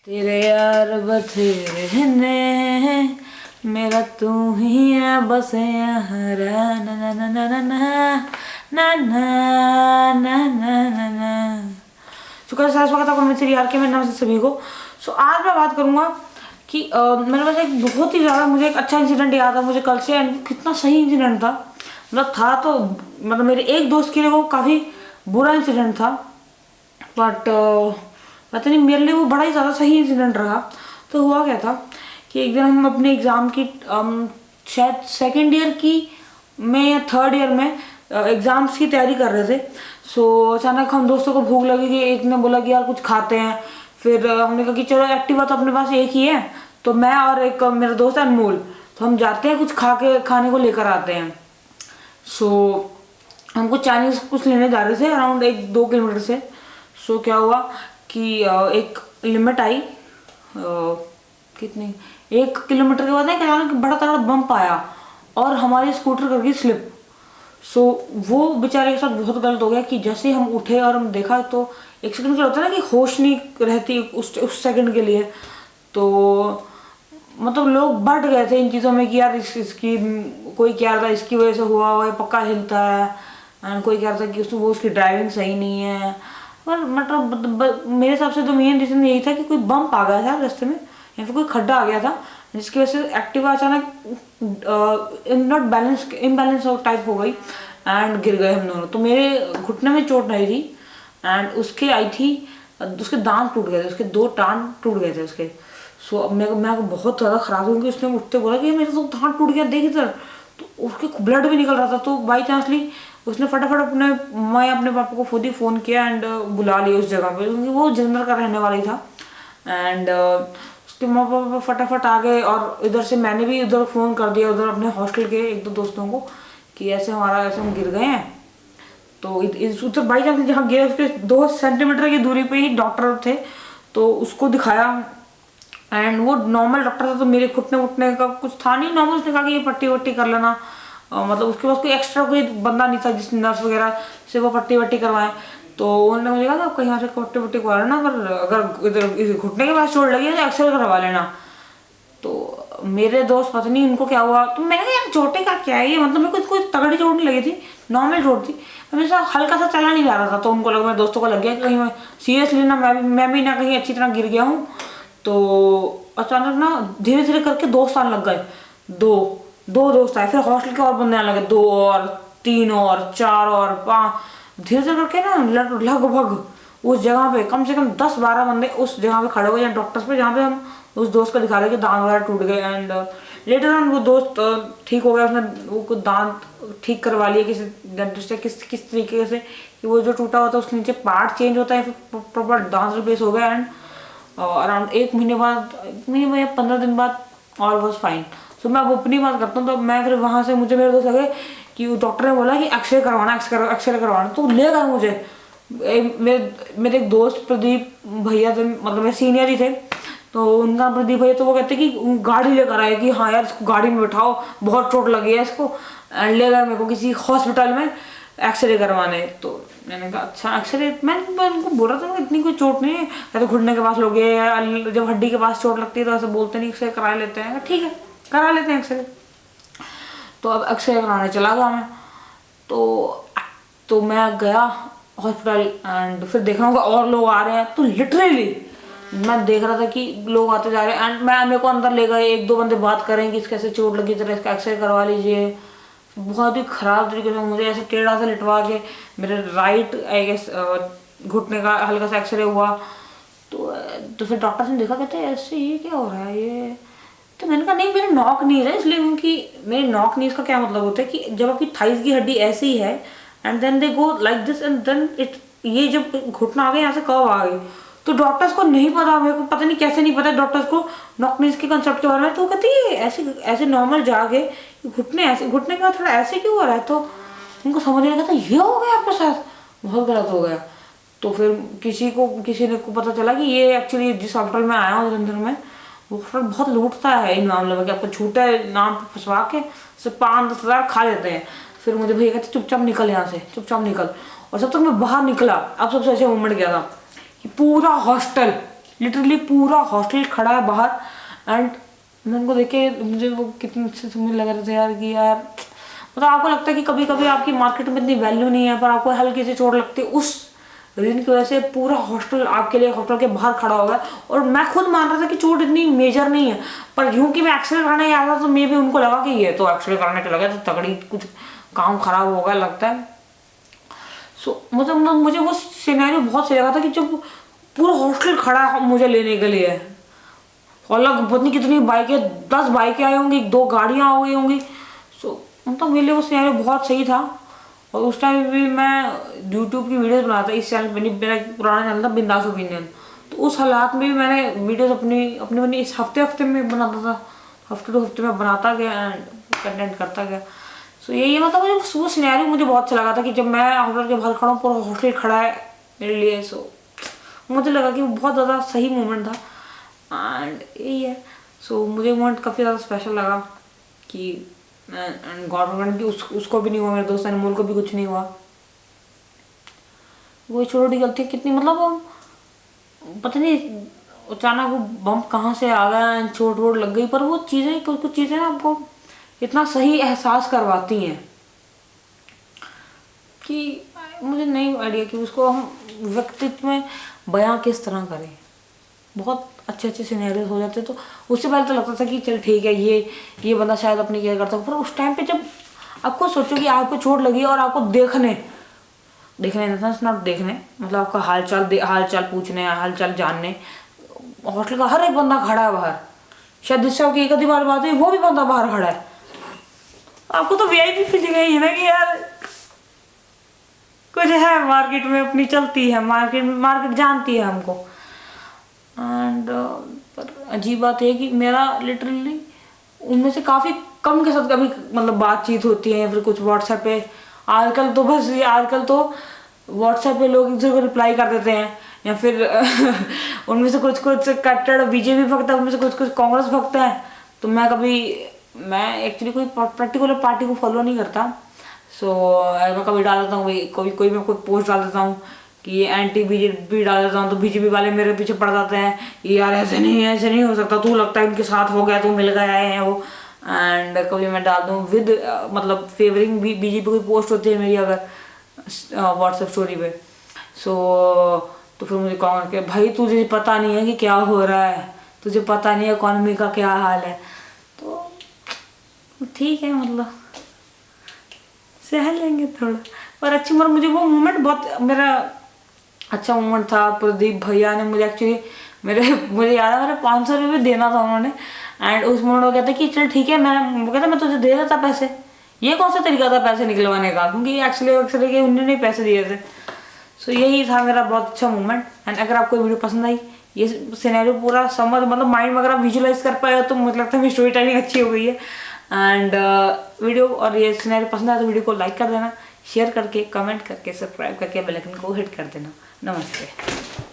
तेरे यार बथेरे ने मेरा तू ही है बस यहाँ ना ना ना ना ना ना ना ना ना ना ना। स्वागत है मेरे यार के मेरे नाम से सभी को। आज मैं बात करूंगा कि मेरे पास एक बहुत ही ज़्यादा मुझे एक अच्छा इंसिडेंट याद है मुझे कल से, एंड कितना सही इंसिडेंट था। मतलब था तो मतलब मेरे एक दोस्त के लिए वो काफ़ी बुरा इंसिडेंट था, बट पता नहीं मेरे लिए वो बड़ा ही ज़्यादा सही इंसिडेंट रहा। तो हुआ क्या था कि एक दिन हम अपने एग्ज़ाम की शायद सेकेंड ईयर की में या थर्ड ईयर में एग्ज़ाम्स की तैयारी कर रहे थे। अचानक हम दोस्तों को भूख लगी कि एक ने बोला कि यार कुछ खाते हैं। फिर हमने कहा कि चलो एक्टिवा तो अपने पास एक ही है, तो मैं और एक मेरा दोस्त है अनमोल, तो हम जाते हैं कुछ खाने को लेकर आते हैं। हमको चाइनीज़ कुछ लेने जा रहे थे अराउंड 1-2 किलोमीटर से। क्या हुआ कि एक लिमिट आई, कितनी 1 किलोमीटर के बाद ना अचानक बड़ा तगड़ा बम्प आया और हमारी स्कूटर कर गई स्लिप। वो बेचारे के साथ बहुत गलत हो गया कि जैसे ही हम उठे और हम देखा तो एक सेकंड क्या होता है ना कि होश नहीं रहती उस सेकंड के लिए। तो मतलब लोग बढ़ गए थे इन चीज़ों में कि यार इसकी कोई कह रहा था इसकी वजह से हुआ हुआ है, पक्का हिलता है, एंड कोई कह रहा था कि उसकी ड्राइविंग सही नहीं है। पर मतलब मेरे हिसाब से तो मेन रीज़न यही था कि कोई बम्प आ गया था रास्ते में या फिर कोई खड्डा आ गया था जिसकी वजह से एक्टिवा अचानक नॉट बैलेंस इम्बैलेंस टाइप हो गई एंड गिर गए हम दोनों। तो मेरे घुटने में चोट नहीं थी एंड उसके आई थी उसके दांत टूट गए थे, उसके 2 टांग टूट गए थे उसके। अब मैं बहुत ज़्यादा ख़राब हुई कि उसने उठते बोला कि मेरा तो दांत टूट गया देख इधर, तो उसके ब्लड भी निकल रहा था। तो बाई चांसली उसने फटाफट मैं अपने पापा को खुद ही फ़ोन किया एंड बुला लिया उस जगह पे, क्योंकि वो जलंधर का रहने वाला ही था। एंड उसके माँ पापा फटाफट आ गए और इधर से मैंने भी उधर फ़ोन कर दिया उधर अपने हॉस्टल के 1-2 दोस्तों को कि ऐसे हम गिर गए हैं। तो उधर बाई चांस जहाँ गिरे उसके 2 सेंटीमीटर की दूरी पे ही डॉक्टर थे, तो उसको दिखाया एंड वो नॉर्मल डॉक्टर था। तो मेरे घुटने उठने का कुछ था नहीं, नॉर्मल उसने कहा कि ये पट्टी वट्टी कर लेना। मतलब उसके पास कोई एक्स्ट्रा कोई बंदा नहीं था जिस नर्स वगैरह से वो पट्टी वट्टी करवाएं। तो उन्होंने मुझे कहा कहीं यहाँ से पट्टी वट्टी करवा लेना, अगर इधर घुटने के पास चोट लगी है तो एक्सरे करवा लेना। तो मेरे दोस्त पता नहीं उनको क्या हुआ, तो मैंने कहा यार चोटें का क्या है ये, मतलब मेरे को कोई तगड़ी चोट नहीं लगी थी, नॉर्मल चोट थी। हमेशा हल्का सा चला नहीं जा रहा था, तो उनको लगा, मेरे दोस्तों को लग गया कि कहीं मैं सीरियसली ना मैं भी ना कहीं अच्छी तरह गिर गया हूँ। तो अचानक ना धीरे धीरे करके 2 साल लग गए। दो दोस्त आए, फिर हॉस्टल के और बंदे आने लगे, 2 और 3 और 4 और 5, धीरे धीरे करके ना लगभग उस जगह पे कम से कम 10-12 बंदे उस जगह पे खड़े हुए हैं डॉक्टर्स पे, जहाँ पे हम उस दोस्त को दिखा रहे कि दांत वगैरह टूट गए। एंड लेटर ऑन वो दोस्त ठीक हो गया, उसने वो कुछ दांत ठीक करवा लिए किसी डेंटिस्ट से, किस तरीके से कि वो जो टूटा हुआ था उसके नीचे पार्ट चेंज होता है, फिर प्रॉपर दांत रिप्लेस हो गया। एंड अराउंड 1 महीने बाद, 1 महीने या 15 दिन बाद ऑल वाज फाइन। तो मैं अब अपनी बात करता हूँ, तो मैं फिर वहाँ से मुझे मेरे दोस्त लगे कि डॉक्टर ने बोला कि एक्सरे करवाना, एक्सरे करवाना, तो ले गए मुझे। मेरे एक दोस्त प्रदीप भैया थे, मतलब मेरे सीनियर ही थे, तो उनका प्रदीप भैया, तो वो कहते कि गाड़ी लेकर आए कि हाँ यार इसको गाड़ी में बैठाओ, बहुत चोट लगी है इसको, एंड ले गए मेरे को किसी हॉस्पिटल में एक्सरे करवाने। तो मैंने कहा अच्छा एक्सरे, मैं उनको बोल रहा था इतनी कोई चोट नहीं है, या तो घुटने के पास लोगे या जब हड्डी के पास चोट लगती है तो ऐसे बोलते नहीं, एक्सरे करा लेते हैं। ठीक है करा लेते हैं एक्सरे। तो अब एक्सरे कराने चला गया मैं। तो मैं गया हॉस्पिटल एंड फिर देख रहा हूँ और लोग आ रहे हैं, तो लिटरली मैं देख रहा था कि लोग आते जा रहे हैं एंड मेरे को अंदर ले गए, 1-2 बंदे बात करें कि कैसे चोट लगी, तरह इसका एक्सरे करवा लीजिए। बहुत ही ख़राब तरीके से मुझे ऐसे टेढ़ा सा लिटवा के मेरे राइट आई गेस घुटने का हल्का सा एक्सरे हुआ। तो फिर डॉक्टर ने देखा, कहते ऐसे ये क्या हो रहा है ये। तो मैंने कहा नहीं मेरे नॉक नीज है, इसलिए क्योंकि मेरे नॉक नीज का क्या मतलब होता है कि जब आपकी थाइस की हड्डी ऐसी है and then they go like this and then it, ये जब घुटना आ गया यहाँ से कर्व आ गई। तो डॉक्टर्स को नहीं पता, मेरे को पता नहीं कैसे नहीं पता डॉक्टर्स को नॉक नीज के कंसेप्ट के बारे में। तो वो कहते हैं ऐसे नॉर्मल जाके घुटने के बाद थोड़ा ऐसे क्यों हो रहा है, तो उनको समझ नहीं आता ये हो गया आपके साथ, बहुत गलत हो गया। तो फिर किसी ने को पता चला कि ये एक्चुअली जिस हॉस्पिटल में आया हूँ जलंधर में, वो बहुत लूटता है इन मामलों में कि आपको छूटा नाम फंसवा के सिर्फ 5-10 हज़ार खा लेते हैं। फिर मुझे भैया कहते चुपचाप निकल यहाँ से, चुपचाप निकल। और जब तक मैं बाहर निकला, अब सबसे अच्छा मोमेंट क्या था कि पूरा हॉस्टल लिटरली पूरा हॉस्टल खड़ा है बाहर। एंड मैं उनको देख के मुझे वो कितने अच्छे से मुझे लग रहे थे यार कि यार मतलब आपको लगता है कि कभी कभी आपकी मार्केट में इतनी वैल्यू नहीं है, पर आपको हल्की सी चोट लगती है, उस रीजन की वजह से पूरा हॉस्टल आपके लिए हॉस्टल के बाहर खड़ा होगा। और मैं खुद मान रहा था कि चोट इतनी मेजर नहीं है, पर यूं कि मैं एक्सरे कराने आया था तो मे भी उनको लगा कि ये तो एक्सरे कराने चला गया तो तगड़ी कुछ काम खराब होगा लगता है। सो मतलब मुझे वो सिनेरियो बहुत सही लगा था कि जब पूरा हॉस्टल खड़ा है मुझे लेने के लिए, अलग पता नहीं कितनी बाइकें, 10 बाइकें आई होंगी, 2 गाड़ियाँ आ गई होंगी। सो मतलब मेरे लिए वो सिनेरियो बहुत सही था। और उस टाइम भी मैं यूट्यूब की वीडियोस बनाता, इस चैनल पर, मेरा पुराना चैनल था बिंदास ओपिनियन, तो उस हालात में भी मैंने वीडियोस अपनी इस हफ्ते में बनाता था, हफ्ते टू हफ्ते में बनाता गया एंड कंटेंट करता गया। सो यही मतलब मुझे वो सिनेरियो मुझे बहुत अच्छा लगा था कि जब मैं हॉस्टल के बाहर खड़ा हूँ, पूरा हॉस्टल खड़ा है मेरे लिए। सो मुझे लगा कि वो बहुत ज़्यादा सही मोमेंट था एंड यही है। सो मुझे मोमेंट काफ़ी ज़्यादा स्पेशल लगा कि गवर्नमेंट की उसको भी नहीं हुआ, मेरे दोस्त अनमोल को भी कुछ नहीं हुआ। वो छोटी गलती कितनी मतलब पता नहीं अचानक वो बम्प कहाँ से आ गया, चोट वोट लग गई, पर वो चीज़ें कुछ चीज़ें ना आपको इतना सही एहसास करवाती हैं कि मुझे नहीं आइडिया कि उसको हम व्यक्तित्व में बयां किस तरह करें। बहुत अच्छे अच्छे सिनेरियोज हो जाते, तो उससे पहले तो लगता था कि चल ठीक है ये बंदा शायद अपनी केयर करता है, पर उस टाइम पे जब आपको सोचो कि आपको चोट लगी है और आपको देखने नॉट देखने मतलब आपका हाल चाल पूछने, हाल चाल जानने हॉस्टल का हर एक बंदा खड़ा है बाहर, शायद जिससे आपकी एक आधी बार बात हुई वो भी बंदा बाहर खड़ा है, आपको तो वीआईपी फीलिंग है ना कि यार कुछ है, मार्केट में अपनी चलती है, मार्केट जानती है हमको। एंड पर अजीब बात है कि मेरा लिटरली उनमें से काफ़ी कम के साथ कभी मतलब बातचीत होती है या फिर कुछ व्हाट्सएप पे। आजकल तो व्हाट्सएप पे लोग एक दूसरे को रिप्लाई कर देते हैं, या फिर उनमें से कुछ कट्टर बीजेपी भक्त है, उनमें से कुछ कांग्रेस भक्त है। तो मैं एक्चुअली कोई पर्टिकुलर पार्टी को फॉलो नहीं करता। सो मैं कभी डाल देता हूँ, कोई मैं कोई पोस्ट डाल देता हूँ कि एंटी बीजेपी डाल देता हूँ, तो बीजेपी वाले मेरे पीछे पड़ जाते हैं यार ऐसे नहीं हो सकता, तू लगता है उनके साथ हो गया, तू मिल गया है वो। एंड कभी मैं डाल दूँ विद मतलब फेवरिंग भी बीजेपी कोई पोस्ट होती है मेरी अगर व्हाट्सएप स्टोरी पे, सो तो फिर मुझे कॉमेंट किया भाई तुझे पता नहीं है कि क्या हो रहा है, तुझे पता नहीं है इकॉनमी का क्या हाल है। तो ठीक है मतलब सह लेंगे थोड़ा, पर अच्छी मतलब मुझे वो मोमेंट बहुत मेरा अच्छा मोमेंट था। प्रदीप भैया ने मुझे एक्चुअली मुझे याद है मेरे 500 रुपये भी देना था उन्होंने। एंड उस मोमेंट वो कहते कि चल ठीक है, वो कहता मैं तुझे दे देता पैसे। ये कौन सा तरीका था पैसे निकलवाने का, क्योंकि एक्चुअली के उन्होंने पैसे दिए थे। सो यही था मेरा बहुत अच्छा मोमेंट। एंड अगर आपको वीडियो पसंद आई, ये सिनेरियो पूरा समझ मतलब माइंड में अगर आप विजुलाइज कर पाए तो मुझे लगता है मेरी स्टोरी टेलिंग अच्छी हो गई है। एंड वीडियो और ये सिनेरियो पसंद आया तो वीडियो को लाइक कर देना, शेयर करके, कमेंट करके, सब्सक्राइब करके बेल आइकन को हिट कर देना। नमस्ते।